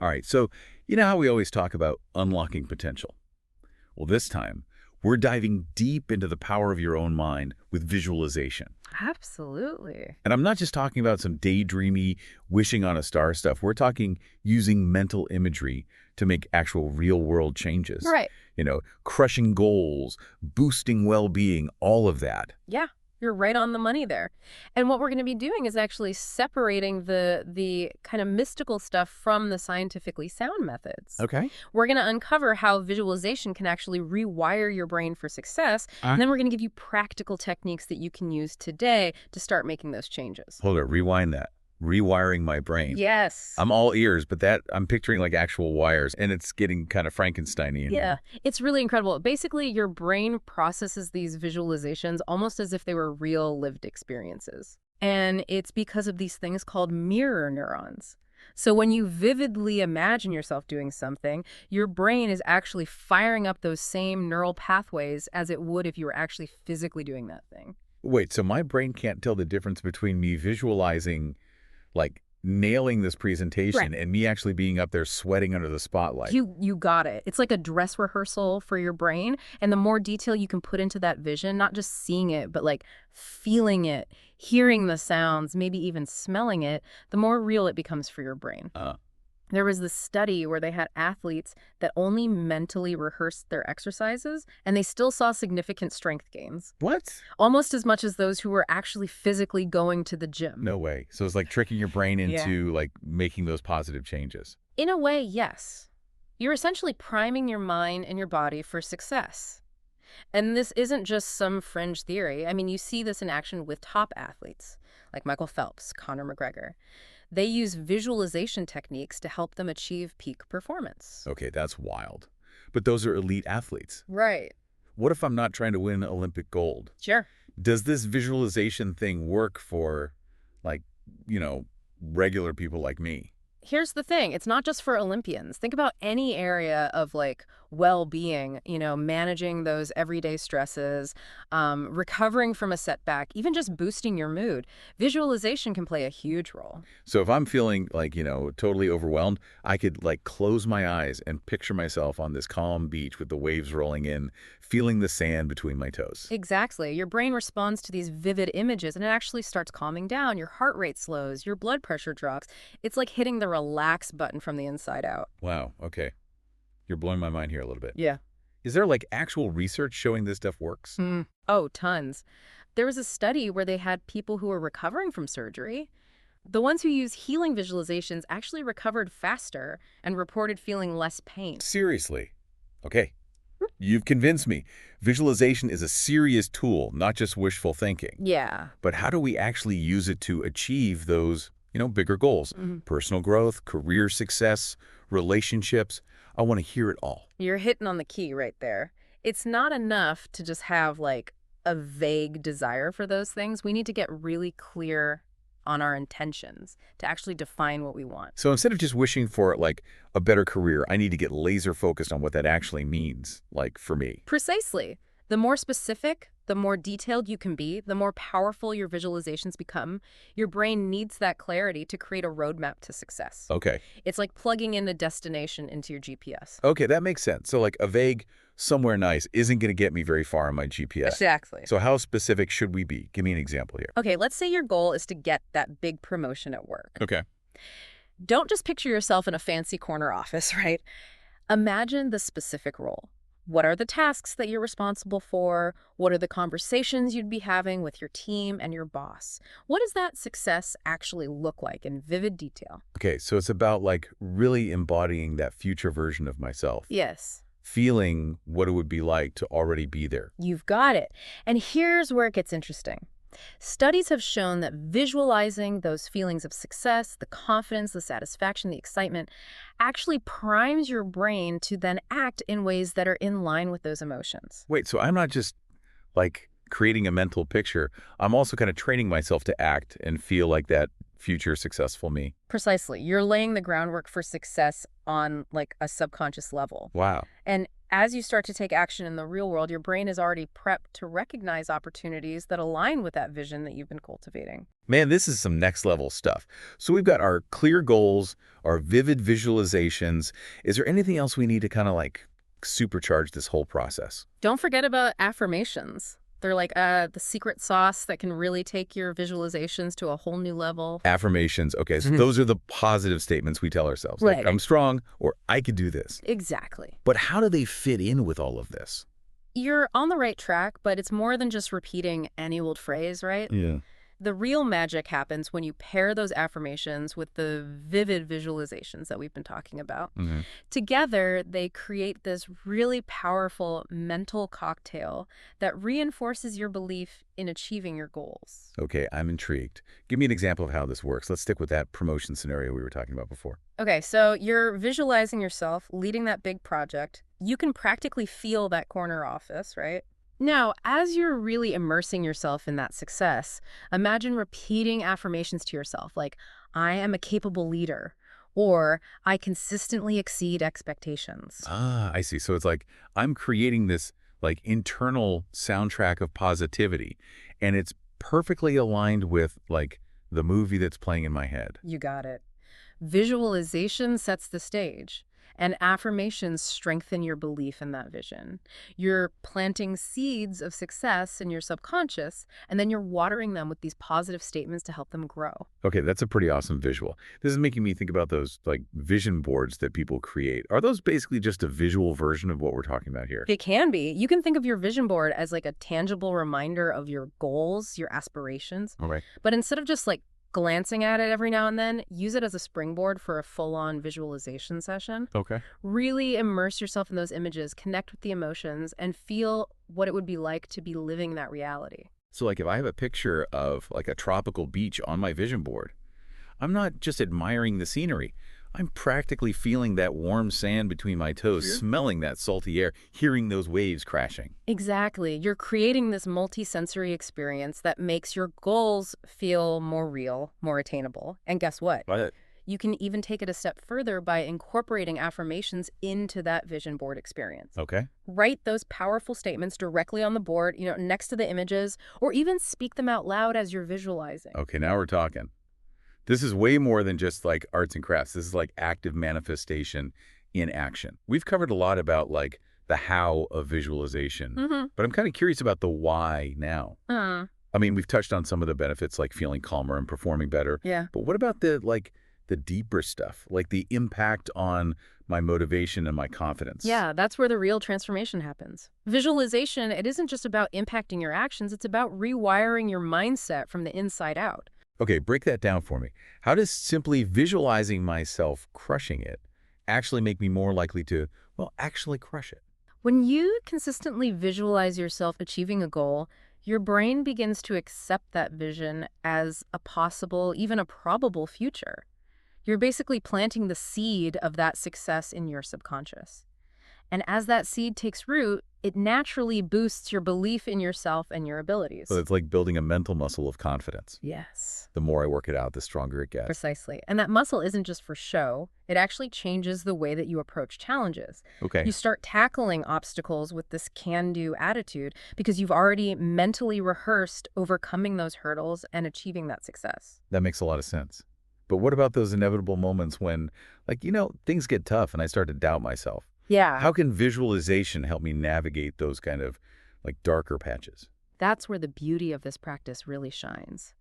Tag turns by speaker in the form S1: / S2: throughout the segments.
S1: All right, so you know how we always talk about unlocking potential? Well, this time, we're diving deep into the power of your own mind with visualization.
S2: Absolutely.
S1: And I'm not just talking about some daydreamy, wishing on a star stuff. We're talking using mental imagery to make actual real-world changes.
S2: Right.
S1: Crushing goals, boosting well-being, all of that.
S2: Yeah, you're right on the money there. And what we're going to be doing is actually separating the kind of mystical stuff from the scientifically sound methods.
S1: Okay.
S2: We're going to uncover how visualization can actually rewire your brain for success, and then we're going to give you practical techniques that you can use today to start making those changes.
S1: Hold it, rewind that. Rewiring my brain.
S2: Yes.
S1: I'm all ears, but I'm picturing like actual wires, and it's getting kind of Frankenstein-y.
S2: Yeah, it's really incredible. Basically, your brain processes these visualizations almost as if they were real lived experiences. And it's because of these things called mirror neurons. So when you vividly imagine yourself doing something, your brain is actually firing up those same neural pathways as it would if you were actually physically doing that thing.
S1: Wait, so my brain can't tell the difference between me visualizing, like, nailing this presentation
S2: Right.
S1: and me actually being up there sweating under the spotlight.
S2: You got it. It's like a dress rehearsal for your brain. And the more detail you can put into that vision, not just seeing it, but like feeling it, hearing the sounds, maybe even smelling it, the more real it becomes for your brain.
S1: Uh,
S2: There was this study where they had athletes that only mentally rehearsed their exercises, and they still saw significant strength gains,
S1: what?
S2: almost as much as those who were actually physically going to the gym.
S1: No way. So it's like tricking your brain
S2: Yeah.
S1: into like making those positive changes.
S2: In a way, yes. You're essentially priming your mind and your body for success. And this isn't just some fringe theory. I mean, you see this in action with top athletes like Michael Phelps, Conor McGregor. They use visualization techniques to help them achieve peak performance.
S1: Okay, that's wild. But those are elite athletes.
S2: Right.
S1: What if I'm not trying to win Olympic gold?
S2: Sure.
S1: Does this visualization thing work for, like, regular people like me?
S2: Here's the thing. It's not just for Olympians. Think about any area of like well-being, managing those everyday stresses, recovering from a setback, even just boosting your mood. Visualization can play a huge role.
S1: So if I'm feeling like, totally overwhelmed, I could like close my eyes and picture myself on this calm beach with the waves rolling in, feeling the sand between my toes.
S2: Exactly. Your brain responds to these vivid images and it actually starts calming down. Your heart rate slows, your blood pressure drops. It's like hitting the relax button from the inside out.
S1: Wow, okay. You're blowing my mind here a little bit.
S2: Yeah.
S1: Is there like actual research showing this stuff works?
S2: Oh, tons. There was a study where they had people who were recovering from surgery. The ones who used healing visualizations actually recovered faster and reported feeling less pain.
S1: Seriously? Okay. You've convinced me. Visualization is a serious tool, not just wishful thinking.
S2: Yeah.
S1: But how do we actually use it to achieve those, bigger goals? Personal growth, career success, relationships. I want to hear it all.
S2: You're hitting on the key right there. It's not enough to just have like a vague desire for those things. We need to get really clear on our intentions to actually define what we want.
S1: So instead of just wishing for like a better career, I need to get laser focused on what that actually means, like for me.
S2: Precisely. The more specific, the more detailed you can be, the more powerful your visualizations become. Your brain needs that clarity to create a roadmap to success.
S1: Okay.
S2: It's like plugging in a destination into your GPS.
S1: Okay, that makes sense. So like a vague somewhere nice isn't going to get me very far on my GPS.
S2: Exactly.
S1: So how specific should we be? Give me an example here.
S2: Okay, let's say your goal is to get that big promotion at work.
S1: Okay.
S2: Don't just picture yourself in a fancy corner office, right? Imagine the specific role. What are the tasks that you're responsible for? What are the conversations you'd be having with your team and your boss? What does that success actually look like in vivid detail?
S1: Okay, so it's about like really embodying that future version of myself.
S2: Yes,
S1: Feeling what it would be like to already be there.
S2: you've got it. And here's where it gets interesting. Studies have shown that visualizing those feelings of success, the confidence, the satisfaction, the excitement, actually primes your brain to then act in ways that are in line with those emotions.
S1: Wait, so I'm not just like creating a mental picture. I'm also kind of training myself to act and feel like that future successful me.
S2: Precisely. You're laying the groundwork for success on like a subconscious level.
S1: Wow.
S2: And As you start to take action in the real world, your brain is already prepped to recognize opportunities that align with that vision that you've been cultivating.
S1: Man, this is some next level stuff. So we've got our clear goals, our vivid visualizations. Is there anything else we need to kind of like supercharge this whole process?
S2: Don't forget about affirmations. They're like the secret sauce that can really take your visualizations to a whole new level.
S1: Affirmations. Okay, so
S2: Mhm.
S1: those are the positive statements we tell ourselves, like
S2: Right.
S1: I'm strong or I could do this.
S2: Exactly.
S1: But how do they fit in with all of this?
S2: You're on the right track, but it's more than just repeating any old phrase, right?
S1: Yeah.
S2: The real magic happens when you pair those affirmations with the vivid visualizations that we've been talking about.
S1: Hmm.
S2: Together, they create this really powerful mental cocktail that reinforces your belief in achieving your goals.
S1: Okay, I'm intrigued. Give me an example of how this works. Let's stick with that promotion scenario we were talking about before.
S2: Okay, so you're visualizing yourself leading that big project. You can practically feel that corner office, right? Now, as you're really immersing yourself in that success, imagine repeating affirmations to yourself like, I am a capable leader, or I consistently exceed expectations.
S1: Ah, I see. So it's like I'm creating this like internal soundtrack of positivity, and it's perfectly aligned with like the movie that's playing in my head.
S2: You got it. Visualization sets the stage, and affirmations strengthen your belief in that vision. You're planting seeds of success in your subconscious, and then you're watering them with these positive statements to help them grow.
S1: Okay, that's a pretty awesome visual. This is making me think about those like vision boards that people create. Are those basically just a visual version of what we're talking about here?
S2: It can be. You can think of your vision board as like a tangible reminder of your goals, your aspirations,
S1: All right.
S2: but instead of just like glancing at it every now and then, use it as a springboard for a full-on visualization session.
S1: Okay.
S2: Really immerse yourself in those images, connect with the emotions, and feel what it would be like to be living that reality.
S1: So like if I have a picture of like a tropical beach on my vision board, I'm not just admiring the scenery. I'm practically feeling that warm sand between my toes,
S2: Yeah.
S1: smelling that salty air, hearing those waves crashing.
S2: Exactly. You're creating this multi-sensory experience that makes your goals feel more real, more attainable. And guess what?
S1: But
S2: You can even take it a step further by incorporating affirmations into that vision board experience.
S1: okay.
S2: Write those powerful statements directly on the board, next to the images, or even speak them out loud as you're visualizing.
S1: Okay, now we're talking. This is way more than just like arts and crafts. This is like active manifestation in action. We've covered a lot about like the how of visualization,
S2: Mm-hmm.
S1: but I'm kind of curious about the why now. I mean, we've touched on some of the benefits like feeling calmer and performing better,
S2: Yeah.
S1: but what about the deeper stuff, like the impact on my motivation and my confidence?
S2: Yeah, that's where the real transformation happens. Visualization, it isn't just about impacting your actions, it's about rewiring your mindset from the inside out.
S1: Okay, break that down for me. How does simply visualizing myself crushing it actually make me more likely to, well, actually crush it?
S2: When you consistently visualize yourself achieving a goal, your brain begins to accept that vision as a possible, even a probable future. You're basically planting the seed of that success in your subconscious. And as that seed takes root, it naturally boosts your belief in yourself and your abilities.
S1: So it's like building a mental muscle of confidence.
S2: Yes,
S1: The more I work it out, the stronger it gets.
S2: precisely. And that muscle isn't just for show. It actually changes the way that you approach challenges.
S1: Okay,
S2: You start tackling obstacles with this can-do attitude because you've already mentally rehearsed overcoming those hurdles and achieving that success.
S1: that makes a lot of sense. But what about those inevitable moments when, like, things get tough and I start to doubt myself?
S2: Yeah.
S1: How can visualization help me navigate those kind of, like, darker patches?
S2: That's where the beauty of this practice really shines.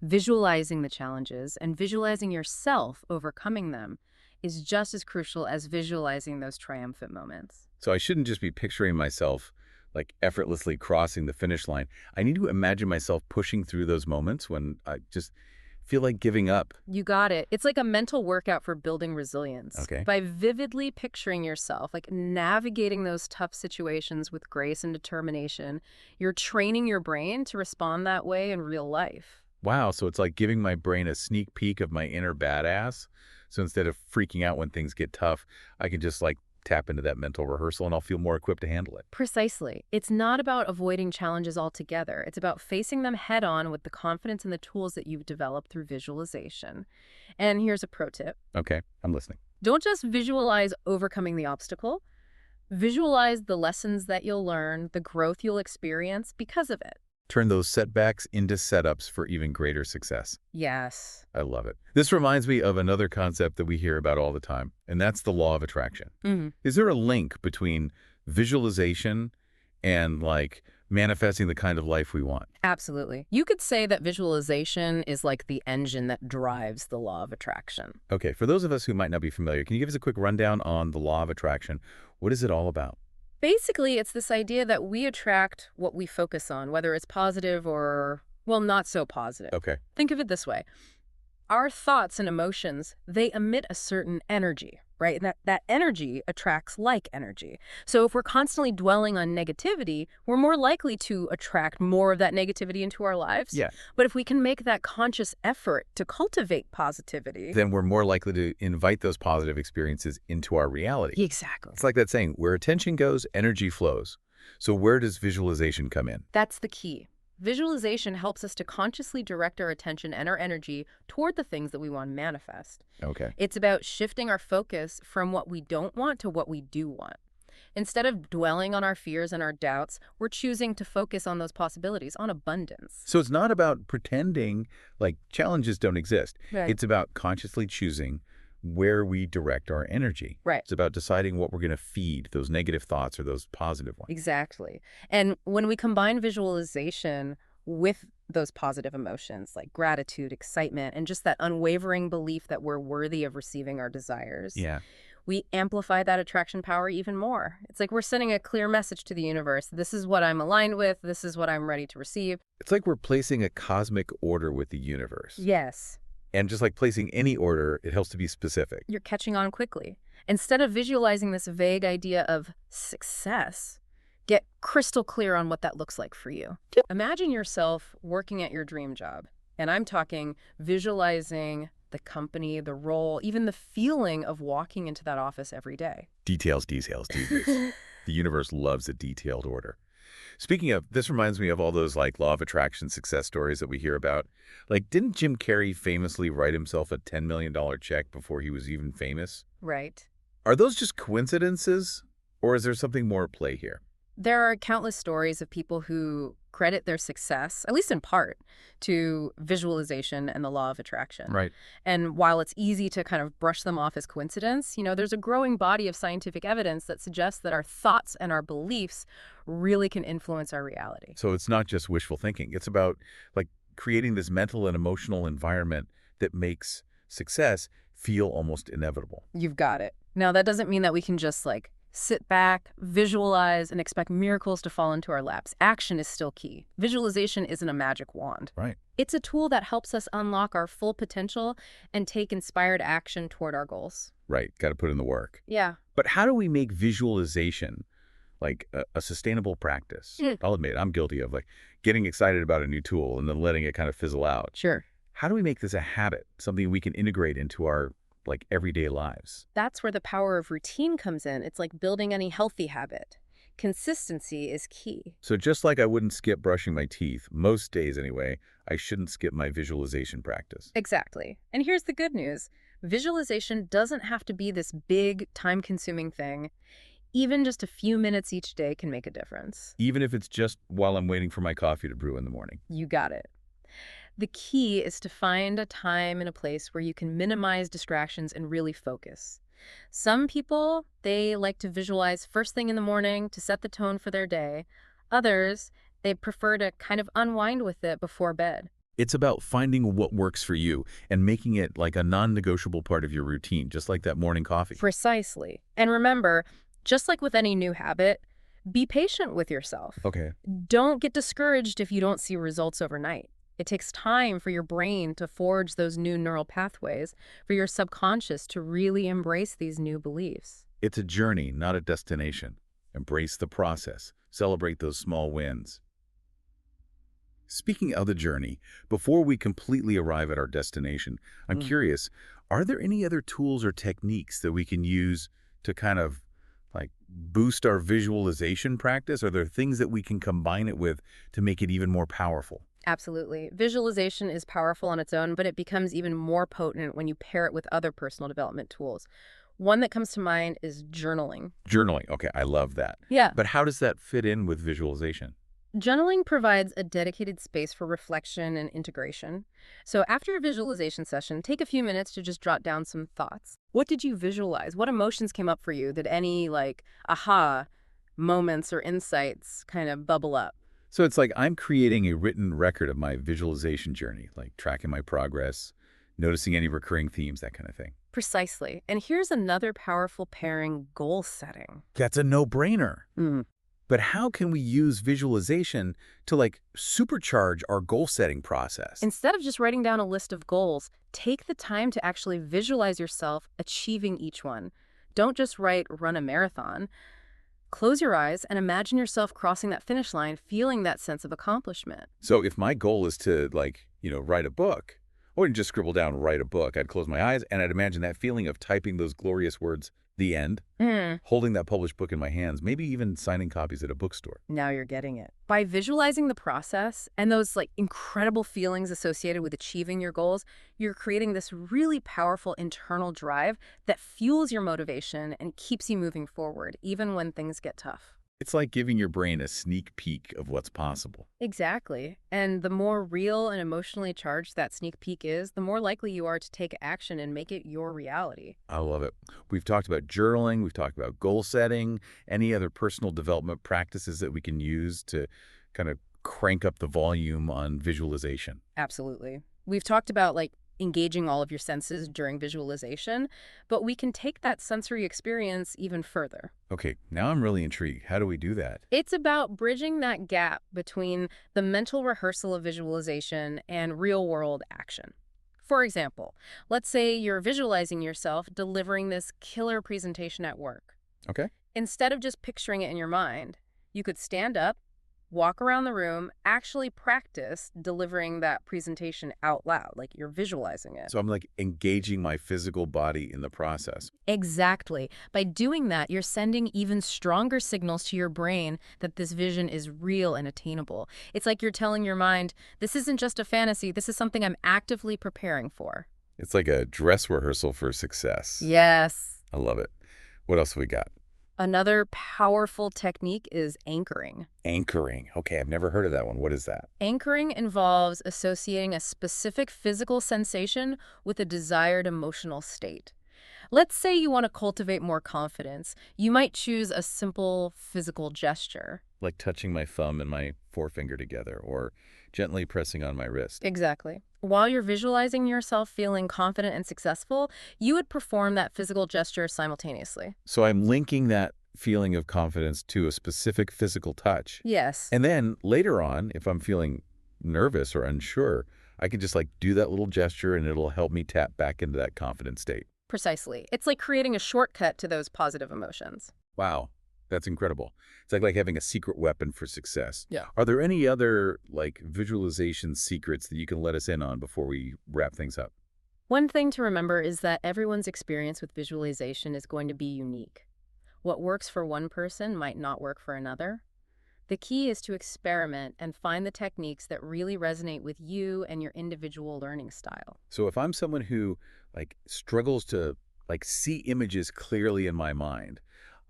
S2: Visualizing the challenges and visualizing yourself overcoming them is just as crucial as visualizing those triumphant moments.
S1: So I shouldn't just be picturing myself, like, effortlessly crossing the finish line. I need to imagine myself pushing through those moments when I just feel like giving up.
S2: You got it. It's like a mental workout for building resilience.
S1: Okay.
S2: By vividly picturing yourself, like navigating those tough situations with grace and determination, you're training your brain to respond that way in real life.
S1: Wow, so it's like giving my brain a sneak peek of my inner badass. So instead of freaking out when things get tough, I can just like tap into that mental rehearsal and I'll feel more equipped to handle it.
S2: Precisely. It's not about avoiding challenges altogether. It's about facing them head on with the confidence and the tools that you've developed through visualization. And here's a pro tip.
S1: Okay, I'm listening.
S2: Don't just visualize overcoming the obstacle. Visualize the lessons that you'll learn, the growth you'll experience because of it.
S1: Turn those setbacks into setups for even greater success.
S2: Yes.
S1: I love it. This reminds me of another concept that we hear about all the time, and that's the law of attraction.
S2: Mhm.
S1: Is there a link between visualization and manifesting the kind of life we want?
S2: Absolutely. You could say that visualization is like the engine that drives the law of attraction.
S1: Okay, for those of us who might not be familiar, can you give us a quick rundown on the law of attraction? What is it all about?
S2: Basically, it's this idea that we attract what we focus on, whether it's positive or, well, not so positive.
S1: Okay.
S2: Think of it this way. Our thoughts and emotions, they emit a certain energy, right? And that energy attracts like energy. So if we're constantly dwelling on negativity, we're more likely to attract more of that negativity into our lives.
S1: Yeah.
S2: But if we can make that conscious effort to cultivate positivity.
S1: Then we're more likely to invite those positive experiences into our reality.
S2: Exactly.
S1: It's like that saying, where attention goes, energy flows. So where does visualization come in?
S2: That's the key. Visualization helps us to consciously direct our attention and our energy toward the things that we want to manifest.
S1: Okay.
S2: It's about shifting our focus from what we don't want to what we do want. Instead of dwelling on our fears and our doubts, we're choosing to focus on those possibilities, on abundance.
S1: So it's not about pretending like challenges don't exist.
S2: Right.
S1: It's about consciously choosing where we direct our energy.
S2: Right.
S1: It's about deciding what we're going to feed, those negative thoughts or those positive ones.
S2: Exactly. And when we combine visualization with those positive emotions like gratitude, excitement, and just that unwavering belief that we're worthy of receiving our desires,
S1: Yeah.
S2: we amplify that attraction power even more. It's like we're sending a clear message to the universe. This is what I'm aligned with. This is what I'm ready to receive.
S1: It's like we're placing a cosmic order with the universe.
S2: Yes.
S1: And just like placing any order, it helps to be specific.
S2: You're catching on quickly. Instead of visualizing this vague idea of success, get crystal clear on what that looks like for you. Imagine yourself working at your dream job. And I'm talking visualizing the company, the role, even the feeling of walking into that office every day.
S1: Details, details, details. The universe loves a detailed order. Speaking of, this reminds me of all those law of attraction success stories that we hear about. Didn't Jim Carrey famously write himself a $10 million check before he was even famous?
S2: Right.
S1: Are those just coincidences, or is there something more at play here?
S2: There are countless stories of people who credit their success, at least in part, to visualization and the law of attraction.
S1: Right.
S2: And while it's easy to kind of brush them off as coincidence, there's a growing body of scientific evidence that suggests that our thoughts and our beliefs really can influence our reality.
S1: So it's not just wishful thinking. It's about creating this mental and emotional environment that makes success feel almost inevitable.
S2: You've got it. Now, that doesn't mean that we can just sit back, visualize, and expect miracles to fall into our laps. Action is still key. Visualization isn't a magic wand.
S1: Right.
S2: It's a tool that helps us unlock our full potential and take inspired action toward our goals.
S1: Right. Got to put in the work.
S2: Yeah.
S1: But how do we make visualization a sustainable practice? I'll admit, I'm guilty of getting excited about a new tool and then letting it kind of fizzle out.
S2: Sure.
S1: How do we make this a habit, something we can integrate into our everyday lives?
S2: That's where the power of routine comes in. It's like building any healthy habit. Consistency is key.
S1: So just like I wouldn't skip brushing my teeth, most days anyway, I shouldn't skip my visualization practice.
S2: Exactly. And here's the good news. Visualization doesn't have to be this big, time-consuming thing. Even just a few minutes each day can make a difference.
S1: Even if it's just while I'm waiting for my coffee to brew in the morning.
S2: You got it. The key is to find a time and a place where you can minimize distractions and really focus. Some people, they like to visualize first thing in the morning to set the tone for their day. Others, they prefer to kind of unwind with it before bed.
S1: It's about finding what works for you and making it a non-negotiable part of your routine, just like that morning coffee.
S2: Precisely. And remember, just like with any new habit, be patient with yourself.
S1: Okay.
S2: Don't get discouraged if you don't see results overnight. It takes time for your brain to forge those new neural pathways, for your subconscious to really embrace these new beliefs.
S1: It's a journey, not a destination. Embrace the process. Celebrate those small wins. Speaking of the journey, before we completely arrive at our destination, I'm curious, are there any other tools or techniques that we can use to kind of boost our visualization practice? Are there things that we can combine it with to make it even more powerful?
S2: Absolutely. Visualization is powerful on its own, but it becomes even more potent when you pair it with other personal development tools. One that comes to mind is journaling.
S1: Journaling. Okay, I love that.
S2: Yeah.
S1: But how does that fit in with visualization?
S2: Journaling provides a dedicated space for reflection and integration. So after a visualization session, take a few minutes to just jot down some thoughts. What did you visualize? What emotions came up for you? Did any aha moments or insights kind of bubble up?
S1: So it's like I'm creating a written record of my visualization journey, like tracking my progress, noticing any recurring themes, that kind of thing.
S2: Precisely. And here's another powerful pairing: goal setting.
S1: That's a no-brainer.
S2: Mm.
S1: But how can we use visualization to supercharge our goal-setting process?
S2: Instead of just writing down a list of goals, take the time to actually visualize yourself achieving each one. Don't just write run a marathon. Close your eyes and imagine yourself crossing that finish line, feeling that sense of accomplishment.
S1: So if my goal is to write a book, I wouldn't just scribble down write a book. I'd close my eyes and I'd imagine that feeling of typing those glorious words, the end, holding that published book in my hands, maybe even signing copies at a bookstore.
S2: Now you're getting it. By visualizing the process and those incredible feelings associated with achieving your goals, you're creating this really powerful internal drive that fuels your motivation and keeps you moving forward, even when things get tough.
S1: It's like giving your brain a sneak peek of what's possible.
S2: Exactly. And the more real and emotionally charged that sneak peek is, the more likely you are to take action and make it your reality.
S1: I love it. We've talked about journaling. We've talked about goal setting. Any other personal development practices that we can use to kind of crank up the volume on visualization?
S2: Absolutely. We've talked about engaging all of your senses during visualization, but we can take that sensory experience even further.
S1: Okay, now I'm really intrigued. How do we do that?
S2: It's about bridging that gap between the mental rehearsal of visualization and real-world action. For example, let's say you're visualizing yourself delivering this killer presentation at work.
S1: Okay.
S2: Instead of just picturing it in your mind, you could stand up, walk around the room, actually practice delivering that presentation out loud, like you're visualizing it.
S1: So I'm engaging my physical body in the process.
S2: Exactly. By doing that, you're sending even stronger signals to your brain that this vision is real and attainable. It's like you're telling your mind, this isn't just a fantasy, this is something I'm actively preparing for.
S1: It's like a dress rehearsal for success.
S2: Yes.
S1: I love it. What else have we got?
S2: Another powerful technique is anchoring.
S1: Anchoring. Okay, I've never heard of that one. What is that?
S2: Anchoring involves associating a specific physical sensation with a desired emotional state. Let's say you want to cultivate more confidence. You might choose a simple physical gesture.
S1: Like touching my thumb and my forefinger together or gently pressing on my wrist.
S2: Exactly. While you're visualizing yourself feeling confident and successful, you would perform that physical gesture simultaneously.
S1: So I'm linking that feeling of confidence to a specific physical touch.
S2: Yes.
S1: And then later on, if I'm feeling nervous or unsure, I can just do that little gesture and it'll help me tap back into that confident state.
S2: Precisely. It's like creating a shortcut to those positive emotions.
S1: Wow, that's incredible. It's like having a secret weapon for success.
S2: Yeah.
S1: Are there any other visualization secrets that you can let us in on before we wrap things up?
S2: One thing to remember is that everyone's experience with visualization is going to be unique. What works for one person might not work for another. The key is to experiment and find the techniques that really resonate with you and your individual learning style.
S1: So if I'm someone who struggles to see images clearly in my mind,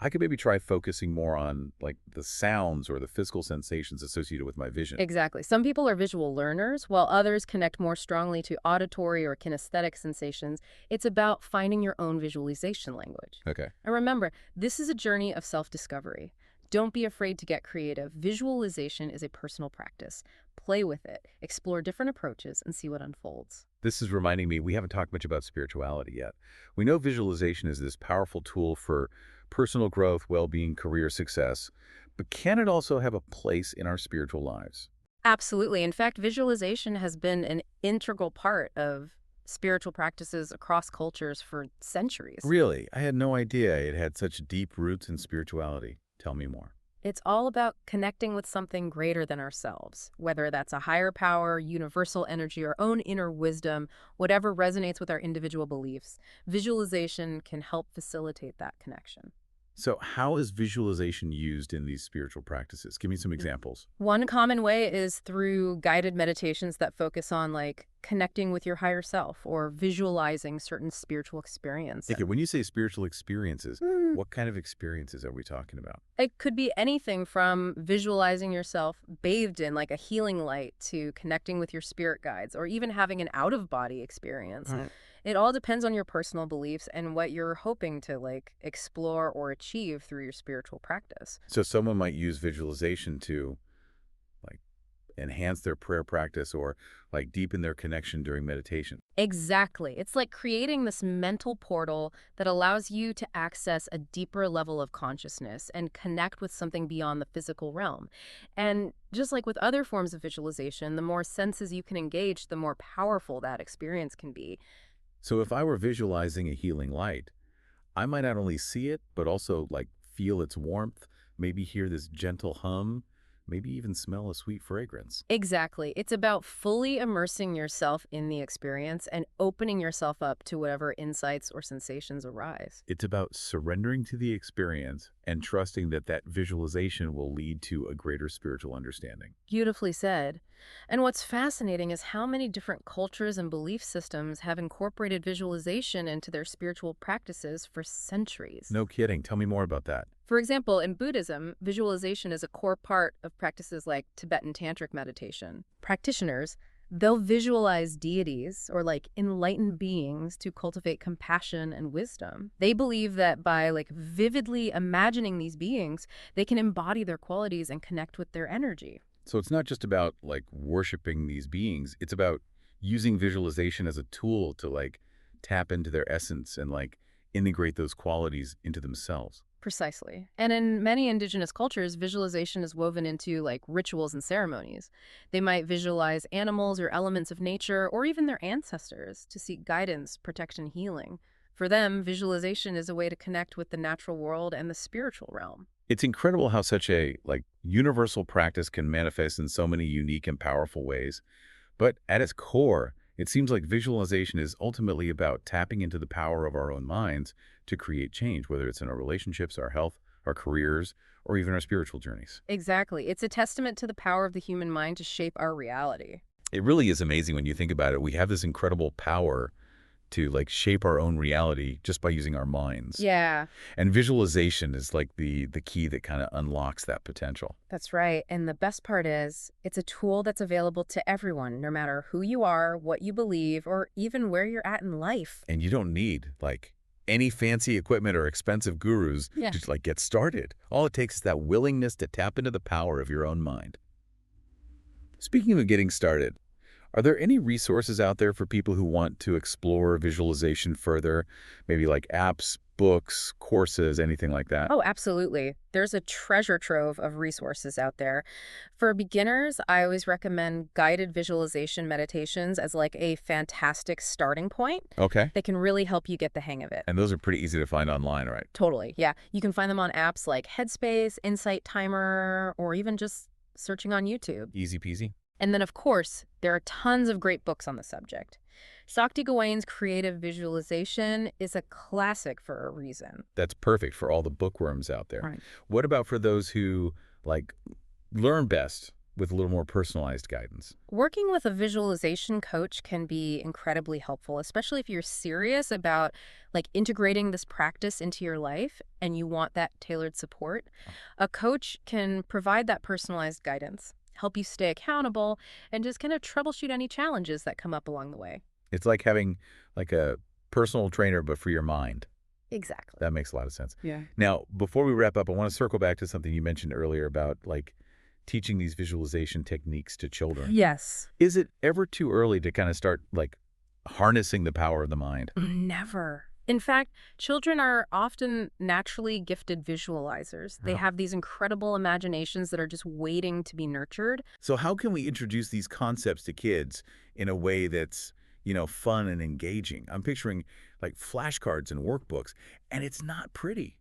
S1: I could maybe try focusing more on the sounds or the physical sensations associated with my vision.
S2: Exactly. Some people are visual learners, while others connect more strongly to auditory or kinesthetic sensations. It's about finding your own visualization language.
S1: Okay.
S2: And remember, this is a journey of self-discovery. Don't be afraid to get creative. Visualization is a personal practice. Play with it, explore different approaches, and see what unfolds.
S1: This is reminding me, we haven't talked much about spirituality yet. We know visualization is this powerful tool for personal growth, well-being, career success, but can it also have a place in our spiritual lives?
S2: Absolutely. In fact, visualization has been an integral part of spiritual practices across cultures for centuries.
S1: Really? I had no idea it had such deep roots in spirituality. Tell me more.
S2: It's all about connecting with something greater than ourselves, whether that's a higher power, universal energy, or own inner wisdom, whatever resonates with our individual beliefs. Visualization can help facilitate that connection.
S1: So how is visualization used in these spiritual practices? Give me some examples.
S2: One common way is through guided meditations that focus on connecting with your higher self or visualizing certain spiritual experiences.
S1: Okay, when you say spiritual experiences,
S2: Mm.
S1: what kind of experiences are we talking about?
S2: It could be anything from visualizing yourself bathed in a healing light to connecting with your spirit guides or even having an out-of-body experience.
S1: Right.
S2: It all depends on your personal beliefs and what you're hoping to explore or achieve through your spiritual practice.
S1: So someone might use visualization to like enhance their prayer practice or like deepen their connection during meditation.
S2: Exactly. It's like creating this mental portal that allows you to access a deeper level of consciousness and connect with something beyond the physical realm. And just like with other forms of visualization, the more senses you can engage, the more powerful that experience can be.
S1: So if I were visualizing a healing light, I might not only see it, but also like feel its warmth, maybe hear this gentle hum, maybe even smell a sweet fragrance.
S2: Exactly. It's about fully immersing yourself in the experience and opening yourself up to whatever insights or sensations arise.
S1: It's about surrendering to the experience and trusting that that visualization will lead to a greater spiritual understanding.
S2: Beautifully said. And what's fascinating is how many different cultures and belief systems have incorporated visualization into their spiritual practices for centuries.
S1: No kidding. Tell me more about that.
S2: For example, in Buddhism, visualization is a core part of practices like Tibetan tantric meditation. Practitioners, they'll visualize deities or enlightened beings to cultivate compassion and wisdom. They believe that by vividly imagining these beings, they can embody their qualities and connect with their energy.
S1: So it's not just about like worshiping these beings. It's about using visualization as a tool to like tap into their essence and like integrate those qualities into themselves.
S2: Precisely. And in many indigenous cultures, visualization is woven into rituals and ceremonies. They might visualize animals or elements of nature or even their ancestors to seek guidance, protection, healing. For them, visualization is a way to connect with the natural world and the spiritual realm.
S1: It's incredible how such a like universal practice can manifest in so many unique and powerful ways. But at its core, it seems like visualization is ultimately about tapping into the power of our own minds to create change, whether it's in our relationships, our health, our careers, or even our spiritual journeys.
S2: Exactly. It's a testament to the power of the human mind to shape our reality.
S1: It really is amazing when you think about it. We have this incredible power to like shape our own reality just by using our minds.
S2: Yeah,
S1: And visualization is like the key that kind of unlocks that potential.
S2: that's right. And the best part is, it's a tool that's available to everyone, no matter who you are, what you believe, or even where you're at in life.
S1: And you don't need like any fancy equipment or expensive gurus
S2: Yeah.
S1: to like get started. All it takes is that willingness to tap into the power of your own mind. Speaking of getting started, are there any resources out there for people who want to explore visualization further? Maybe like apps, books, courses, anything like that?
S2: Oh, absolutely. There's a treasure trove of resources out there. For beginners, I always recommend guided visualization meditations as a fantastic starting point.
S1: Okay.
S2: They can really help you get the hang of it.
S1: And those are pretty easy to find online, right?
S2: Totally. Yeah. You can find them on apps like Headspace, Insight Timer, or even just searching on YouTube.
S1: Easy peasy.
S2: And then, of course, there are tons of great books on the subject. Sakti Gawain's Creative Visualization is a classic for a reason.
S1: That's perfect for all the bookworms out there.
S2: Right.
S1: What about for those who like learn best with a little more personalized guidance?
S2: Working with a visualization coach can be incredibly helpful, especially if you're serious about integrating this practice into your life and you want that tailored support. A coach can provide that personalized guidance, help you stay accountable, and just kind of troubleshoot any challenges that come up along the way.
S1: It's like having like a personal trainer, but for your mind.
S2: Exactly.
S1: That makes a lot of sense.
S2: Yeah.
S1: Now, before we wrap up, I want to circle back to something you mentioned earlier about like teaching these visualization techniques to children.
S2: Yes.
S1: Is it ever too early to kind of start like harnessing the power of the mind?
S2: Never. In fact, children are often naturally gifted visualizers. They
S1: Oh.
S2: have these incredible imaginations that are just waiting to be nurtured.
S1: So how can we introduce these concepts to kids in a way that's, fun and engaging? I'm picturing like flashcards and workbooks, and it's not pretty.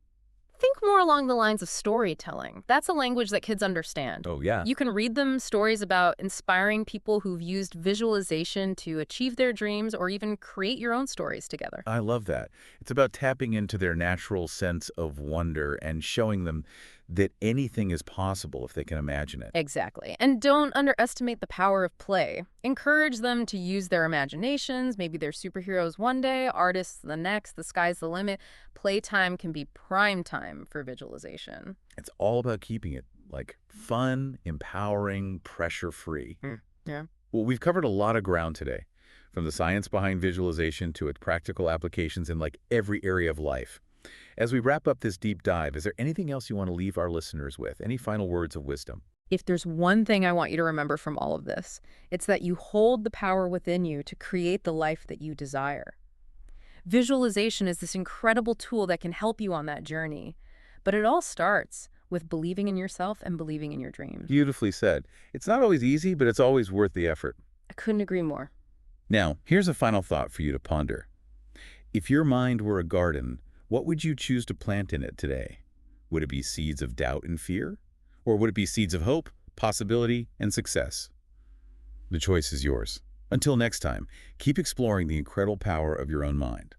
S2: Think Think more along the lines of storytelling. That's a language that kids understand.
S1: Oh, yeah.
S2: You can read them stories about inspiring people who've used visualization to achieve their dreams or even create your own stories together.
S1: I love that. It's about tapping into their natural sense of wonder and showing them that anything is possible if they can imagine it.
S2: Exactly. And don't underestimate the power of play. Encourage them to use their imaginations. Maybe they're superheroes one day, artists the next, the sky's the limit. Playtime can be prime time for visualization.
S1: It's all about keeping it, like, fun, empowering, pressure-free.
S2: Yeah.
S1: Well, we've covered a lot of ground today, from the science behind visualization to its practical applications in, like, every area of life. As we wrap up this deep dive, is there anything else you want to leave our listeners with? Any final words of wisdom?
S2: If there's one thing I want you to remember from all of this, it's that you hold the power within you to create the life that you desire. Visualization is this incredible tool that can help you on that journey. But it all starts with believing in yourself and believing in your dreams.
S1: Beautifully said. It's not always easy, but it's always worth the effort.
S2: I couldn't agree more.
S1: Now, here's a final thought for you to ponder. If your mind were a garden, what would you choose to plant in it today? Would it be seeds of doubt and fear? Or would it be seeds of hope, possibility, and success? The choice is yours. Until next time, keep exploring the incredible power of your own mind.